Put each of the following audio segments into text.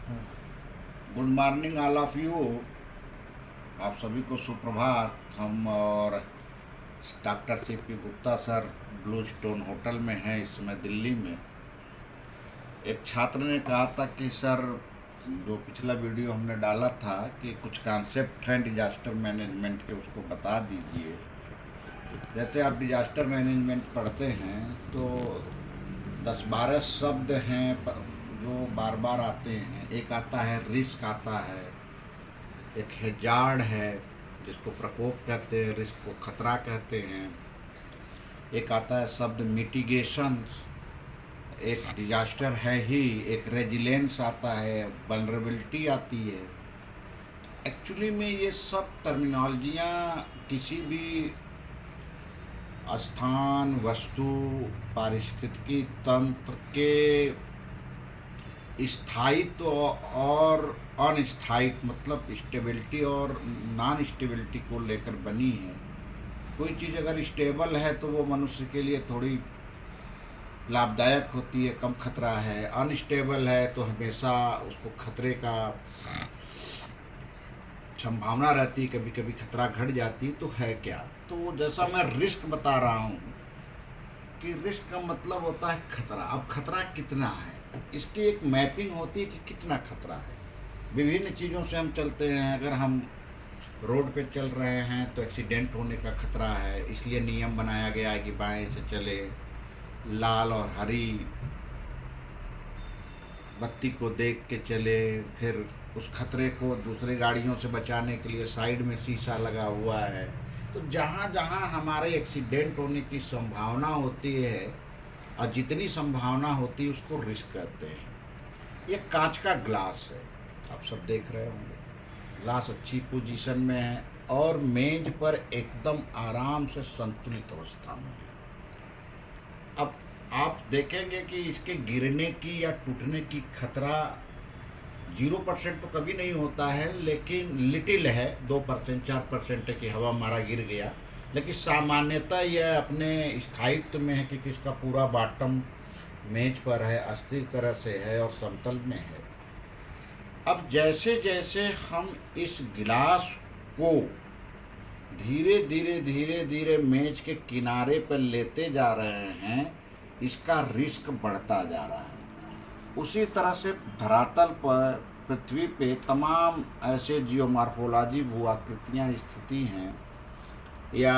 Good morning all of you. आप सभी को सुप्रभात। हम और doctor CP Gupta sir blue stone hotel में हैं इस समय दिल्ली में। एक छात्र ने कहा था कि सर, जो पिछला वीडियो हमने डाला था कि कुछ कॉन्सेप्ट हैं डिजास्टर मैनेजमेंट के, उसको बता दीजिए। जैसे आप डिजास्टर मैनेजमेंट पढ़ते हैं तो 10-12 शब्द हैं जो बार बार आते हैं। एक आता है रिस्क, आता है एक हैजार्ड है जिसको प्रकोप कहते हैं, रिस्क को खतरा कहते हैं। एक आता है शब्द मिटिगेशंस, एक डिजास्टर है ही। एक रेजिलेंस आता है, वल्नरेबिलिटी आती है। एक्चुअली में ये सब टर्मिनोलॉजियाँ किसी भी स्थान, वस्तु, पारिस्थितिकी तंत्र के स्थायित्व और अनस्थायित्व, मतलब स्टेबिलिटी और नॉन स्टेबिलिटी को लेकर बनी है। कोई चीज़ अगर स्टेबल है तो वो मनुष्य के लिए थोड़ी लाभदायक होती है, कम खतरा है। अनस्टेबल है तो हमेशा उसको खतरे का संभावना रहती है, कभी कभी खतरा घट जाती है। तो है क्या? तो जैसा मैं रिस्क बता रहा हूँ कि रिस्क का मतलब होता है खतरा। अब खतरा कितना है, इसकी एक मैपिंग होती है कि कितना खतरा है। विभिन्न चीज़ों से हम चलते हैं। अगर हम रोड पे चल रहे हैं तो एक्सीडेंट होने का खतरा है, इसलिए नियम बनाया गया है कि बाएं से चले, लाल और हरी बत्ती को देख के चले। फिर उस खतरे को दूसरी गाड़ियों से बचाने के लिए साइड में शीशा लगा हुआ है। तो जहाँ जहाँ हमारे एक्सीडेंट होने की संभावना होती है और जितनी संभावना होती है उसको रिस्क कहते हैं। ये कांच का ग्लास है, आप सब देख रहे होंगे। ग्लास अच्छी पोजीशन में है और मेज पर एकदम आराम से संतुलित अवस्था में है। अब आप देखेंगे कि इसके गिरने की या टूटने की खतरा 0% तो कभी नहीं होता है, लेकिन लिटिल है, 2% 4% है कि हवा मारा गिर गया। लेकिन सामान्यतः यह अपने स्थायित्व में है क्योंकि इसका पूरा बॉटम मेज पर है, अस्थिर तरह से है और समतल में है। अब जैसे जैसे हम इस गिलास को धीरे धीरे धीरे धीरे मेज के किनारे पर लेते जा रहे हैं, इसका रिस्क बढ़ता जा रहा है। उसी तरह से धरातल पर, पृथ्वी पे तमाम ऐसे जियोमॉर्फोलॉजी, भूआकृतियाँ स्थिति हैं या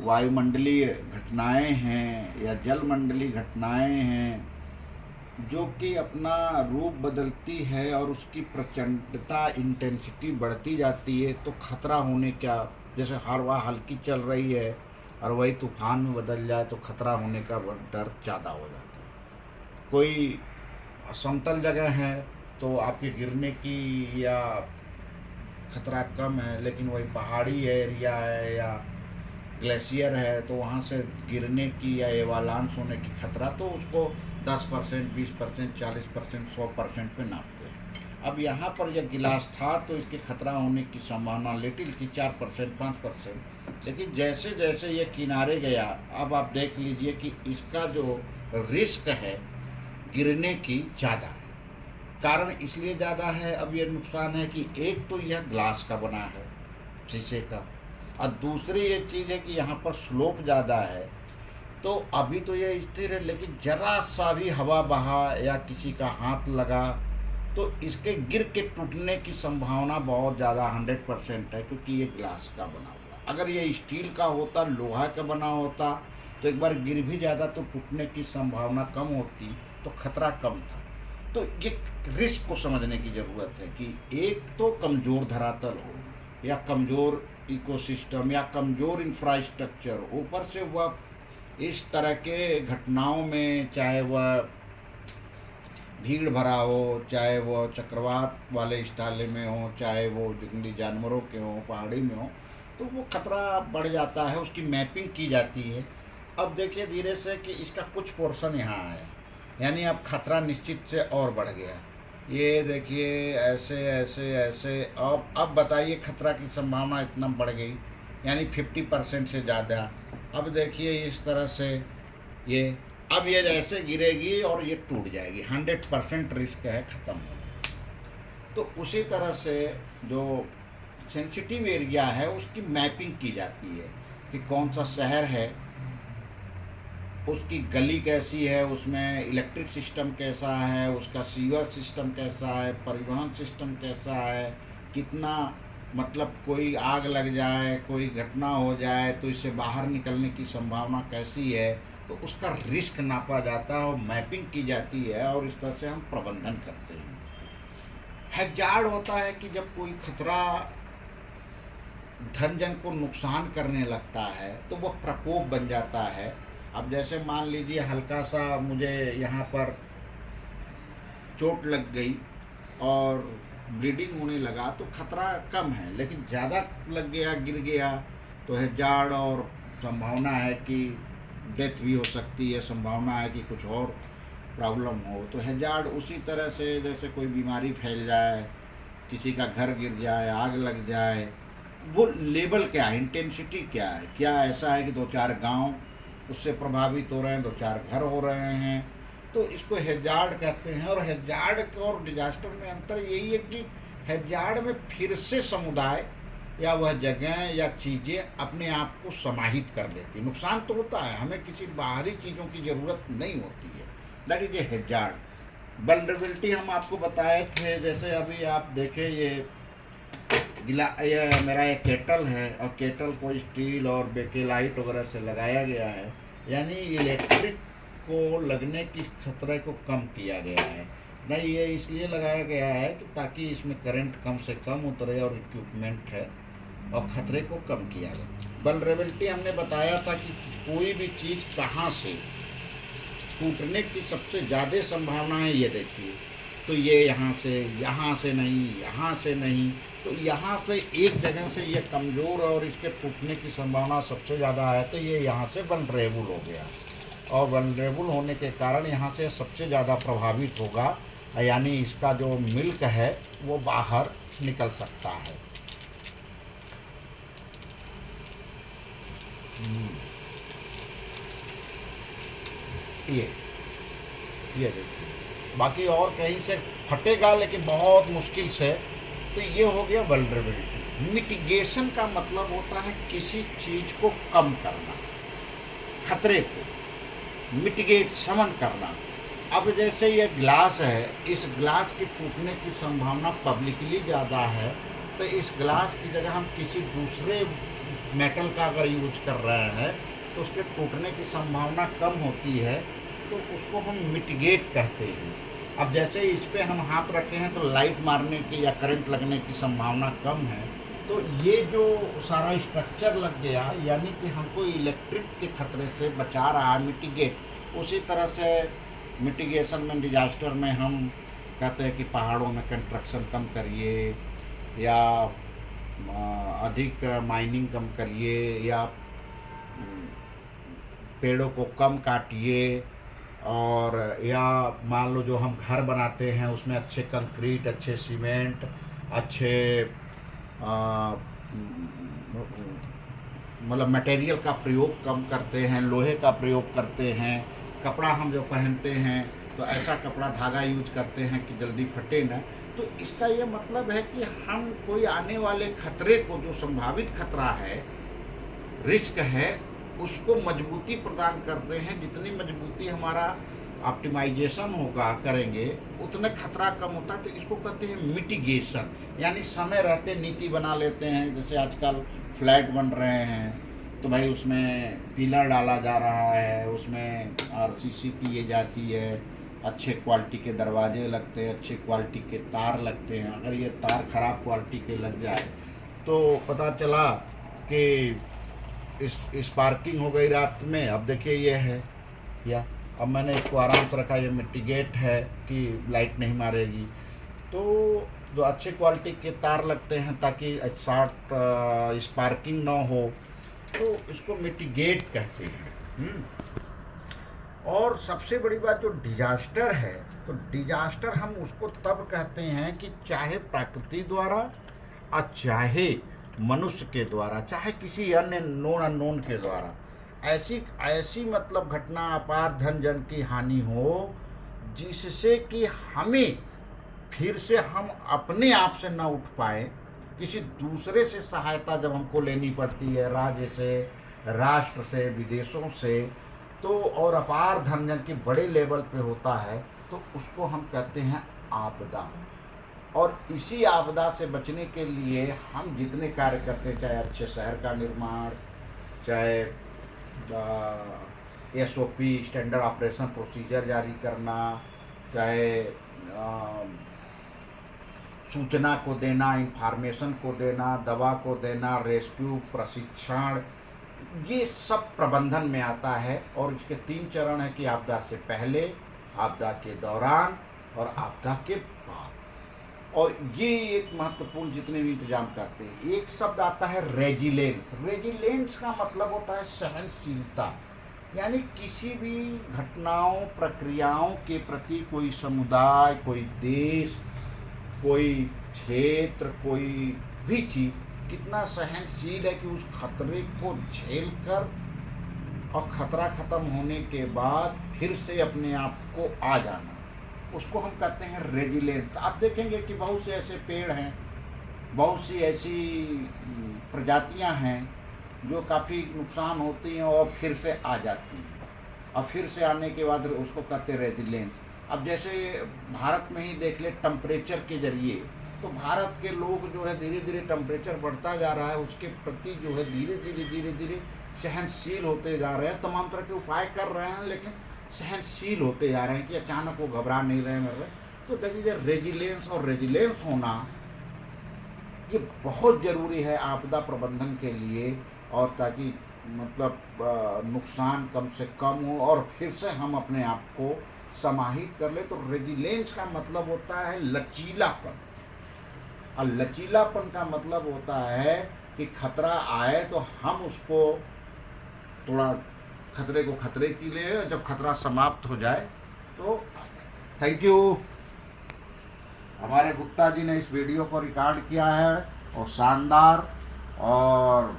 वायुमंडलीय घटनाएं हैं या जलमंडलीय घटनाएं हैं जो कि अपना रूप बदलती है और उसकी प्रचंडता, इंटेंसिटी बढ़ती जाती है। तो खतरा होने क्या, जैसे हवा हल्की चल रही है और वही तूफान में बदल जाए तो खतरा होने का डर ज़्यादा हो जाता है। कोई समतल जगह है तो आपके गिरने की या खतरा कम है, लेकिन वही पहाड़ी एरिया है या ग्लेशियर है तो वहाँ से गिरने की या एवालांस होने की खतरा, तो उसको 10%, 20%, 40%, 100% पे नापते हैं। अब यहाँ पर यह गिलास था तो इसके खतरा होने की संभावना लिटिल थी, 4%, 5%। लेकिन जैसे जैसे ये किनारे गया, अब आप देख लीजिए कि इसका जो रिस्क है गिरने की ज़्यादा है। कारण इसलिए ज़्यादा है, अब ये नुकसान है कि एक तो यह ग्लास का बना है, शीशे का, और दूसरी ये चीज़ है कि यहाँ पर स्लोप ज़्यादा है। तो अभी तो ये स्थिर है, लेकिन जरा सा भी हवा बहा या किसी का हाथ लगा तो इसके गिर के टूटने की संभावना बहुत ज़्यादा, 100% है, क्योंकि ये ग्लास का बना हुआ। अगर ये स्टील का होता, लोहा का बना होता तो एक बार गिर भी जाता तो टूटने की संभावना कम होती, तो खतरा कम था। तो ये रिस्क को समझने की ज़रूरत है कि एक तो कमज़ोर धरातल हो या कमज़ोर इकोसिस्टम या कमज़ोर इंफ्रास्ट्रक्चर, ऊपर से वह इस तरह के घटनाओं में, चाहे वह भीड़ भरा हो, चाहे वो चक्रवात वाले इलाके में हो, चाहे वो जंगली जानवरों के हों, पहाड़ी में हो, तो वो खतरा बढ़ जाता है, उसकी मैपिंग की जाती है। अब देखिए धीरे से कि इसका कुछ पोर्शन यहाँ है, यानी अब खतरा निश्चित से और बढ़ गया। ये देखिए ऐसे ऐसे ऐसे। अब बताइए खतरा की संभावना इतना बढ़ गई, यानी 50% से ज़्यादा। अब देखिए इस तरह से ये अब ये ऐसे गिरेगी और ये टूट जाएगी, 100% रिस्क है ख़त्म होने। तो उसी तरह से जो सेंसिटिव एरिया है उसकी मैपिंग की जाती है कि कौन सा शहर है, उसकी गली कैसी है, उसमें इलेक्ट्रिक सिस्टम कैसा है, उसका सीवर सिस्टम कैसा है, परिवहन सिस्टम कैसा है, कितना मतलब कोई आग लग जाए, कोई घटना हो जाए तो इससे बाहर निकलने की संभावना कैसी है, तो उसका रिस्क नापा जाता है और मैपिंग की जाती है और इस तरह से हम प्रबंधन करते हैं। हैजार्ड होता है कि जब कोई खतरा धन जन को नुकसान करने लगता है तो वो प्रकोप बन जाता है। अब जैसे मान लीजिए हल्का सा मुझे यहाँ पर चोट लग गई और ब्लीडिंग होने लगा तो खतरा कम है, लेकिन ज़्यादा लग गया, गिर गया तो हैजार्ड और संभावना है कि डेथ भी हो सकती है, संभावना है कि कुछ और प्रॉब्लम हो। तो हैजार्ड उसी तरह से जैसे कोई बीमारी फैल जाए, किसी का घर गिर जाए, आग लग जाए, वो लेवल क्या है, इंटेंसिटी क्या है, क्या ऐसा है कि 2-4 गांव उससे प्रभावित हो रहे हैं, 2-4 घर हो रहे हैं, तो इसको हैजार्ड कहते हैं। और हैजार्ड और डिजास्टर में अंतर यही है कि हैजार्ड में फिर से समुदाय या वह जगह या चीज़ें अपने आप को समाहित कर लेती। नुकसान तो होता है, हमें किसी बाहरी चीज़ों की ज़रूरत नहीं होती है, that is a hazard. Vulnerability हम आपको बताए थे, जैसे अभी आप देखें ये मेरा एक केटल है और केटल को स्टील और बेकेलाइट वगैरह से लगाया गया है, यानी इलेक्ट्रिक को लगने की खतरे को कम किया गया है। नहीं, ये इसलिए लगाया गया है कि ताकि इसमें करंट कम से कम उतरे और इक्विपमेंट है और ख़तरे को कम किया गया। वल्नरेबिलिटी हमने बताया था कि कोई भी चीज़ कहाँ से टूटने की सबसे ज़्यादा संभावना है, ये देखिए तो ये यहाँ से नहीं, यहाँ से नहीं, तो यहाँ पे एक जगह से ये कमज़ोर और इसके टूटने की संभावना सबसे ज़्यादा है, तो ये यहाँ से वल्नरेबल हो गया और वल्नरेबल होने के कारण यहाँ से सबसे ज़्यादा प्रभावित होगा, यानी इसका जो मिल्क है वो बाहर निकल सकता है। ये देखिए, बाकी और कहीं से फटेगा लेकिन बहुत मुश्किल से, तो ये हो गया वल्नरेबिलिटी। मिटिगेशन का मतलब होता है किसी चीज़ को कम करना, खतरे को मिटिगेट, समन करना। अब जैसे ये ग्लास है, इस ग्लास की टूटने की संभावना पब्लिकली ज़्यादा है, तो इस ग्लास की जगह हम किसी दूसरे मेटल का अगर यूज कर रहे हैं तो उसके टूटने की संभावना कम होती है, तो उसको हम मिटिगेट कहते हैं। अब जैसे इस पे हम हाथ रखे हैं तो लाइट मारने की या करंट लगने की संभावना कम है, तो ये जो सारा स्ट्रक्चर लग गया यानी कि हमको इलेक्ट्रिक के खतरे से बचा रहा है, मिटिगेट। उसी तरह से मिटिगेशन में, डिजास्टर में हम कहते हैं कि पहाड़ों में कंस्ट्रक्शन कम करिए या अधिक माइनिंग कम करिए या पेड़ों को कम काटिए, और या मान लो जो हम घर बनाते हैं उसमें अच्छे कंक्रीट, अच्छे सीमेंट, अच्छे मतलब मटेरियल का प्रयोग कम करते हैं, लोहे का प्रयोग करते हैं। कपड़ा हम जो पहनते हैं तो ऐसा कपड़ा, धागा यूज करते हैं कि जल्दी फटे ना। तो इसका ये मतलब है कि हम कोई आने वाले खतरे को, जो संभावित खतरा है, रिस्क है, उसको मजबूती प्रदान करते हैं। जितनी मजबूती हमारा ऑप्टिमाइजेशन होगा, करेंगे, उतना खतरा कम होता है। तो इसको कहते हैं मिटिगेशन, यानी समय रहते नीति बना लेते हैं। जैसे आजकल फ्लैट बन रहे हैं तो भाई उसमें पिलर डाला जा रहा है, उसमें RCC की जाती है, अच्छे क्वालिटी के दरवाजे लगते हैं, अच्छे क्वालिटी के तार लगते हैं। अगर ये तार ख़राब क्वालिटी के लग जाए तो पता चला कि स्पार्किंग हो गई रात में। अब देखिए ये है, या अब मैंने इसको आराम से रखा, ये मिटिगेट है कि लाइट नहीं मारेगी। तो जो अच्छे क्वालिटी के तार लगते हैं ताकि शॉर्ट स्पार्किंग ना हो, तो इसको मिटिगेट कहते हैं। और सबसे बड़ी बात जो डिजास्टर है, तो डिजास्टर हम उसको तब कहते हैं कि चाहे प्रकृति द्वारा और चाहे मनुष्य के द्वारा, चाहे किसी अन्य नोन अननोन के द्वारा, ऐसी ऐसी मतलब घटना, अपार धन जन की हानि हो जिससे कि हमें फिर से हम अपने आप से न उठ पाए, किसी दूसरे से सहायता जब हमको लेनी पड़ती है, राज्य से, राष्ट्र से, विदेशों से, तो और अपार धन जन के बड़े लेवल पे होता है, तो उसको हम कहते हैं आपदा। और इसी आपदा से बचने के लिए हम जितने कार्य करते हैं, चाहे अच्छे शहर का निर्माण, चाहे SOP स्टैंडर्ड ऑपरेशन प्रोसीजर जारी करना, चाहे सूचना को देना, इंफॉर्मेशन को देना, दवा को देना, रेस्क्यू, प्रशिक्षण, ये सब प्रबंधन में आता है। और इसके 3 चरण हैं कि आपदा से पहले, आपदा के दौरान और आपदा के बाद। और ये एक महत्वपूर्ण जितने भी इंतजाम करते हैं। एक शब्द आता है रेजिलेंस। रेजिलेंस का मतलब होता है सहनशीलता, यानी किसी भी घटनाओं, प्रक्रियाओं के प्रति कोई समुदाय, कोई देश, कोई क्षेत्र, कोई भी चीज़ कितना सहनशील है कि उस खतरे को झेल कर और खतरा ख़त्म होने के बाद फिर से अपने आप को आ जाना, उसको हम कहते हैं रेजिलेंस। आप देखेंगे कि बहुत से ऐसे पेड़ हैं, बहुत सी ऐसी प्रजातियां हैं जो काफ़ी नुकसान होती हैं और फिर से आ जाती हैं, और फिर से आने के बाद उसको कहते हैं रेजिलेंस। अब जैसे भारत में ही देख ले, टेम्परेचर के जरिए तो भारत के लोग जो है धीरे धीरे टेम्परेचर बढ़ता जा रहा है, उसके प्रति जो है धीरे धीरे सहनशील होते जा रहे हैं, तमाम तरह के उपाय कर रहे हैं, लेकिन सहनशील होते जा रहे हैं कि अचानक वो घबरा नहीं रहे, मर रहे। तो देखिए रेजिलेंस और रेजिलेंस होना ये बहुत ज़रूरी है आपदा प्रबंधन के लिए, और ताकि मतलब नुकसान कम से कम हो और फिर से हम अपने आप को समाहित कर ले। तो रेजिलेंस का मतलब होता है लचीलापन, और लचीलापन का मतलब होता है कि खतरा आए तो हम उसको थोड़ा खतरे को खतरे की ले, जब खतरा समाप्त हो जाए तो। Thank you. हमारे गुप्ता जी ने इस वीडियो को रिकॉर्ड किया है और शानदार, और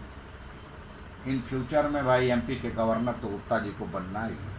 इन फ्यूचर में भाई MP के गवर्नर तो गुप्ता जी को बनना ही है।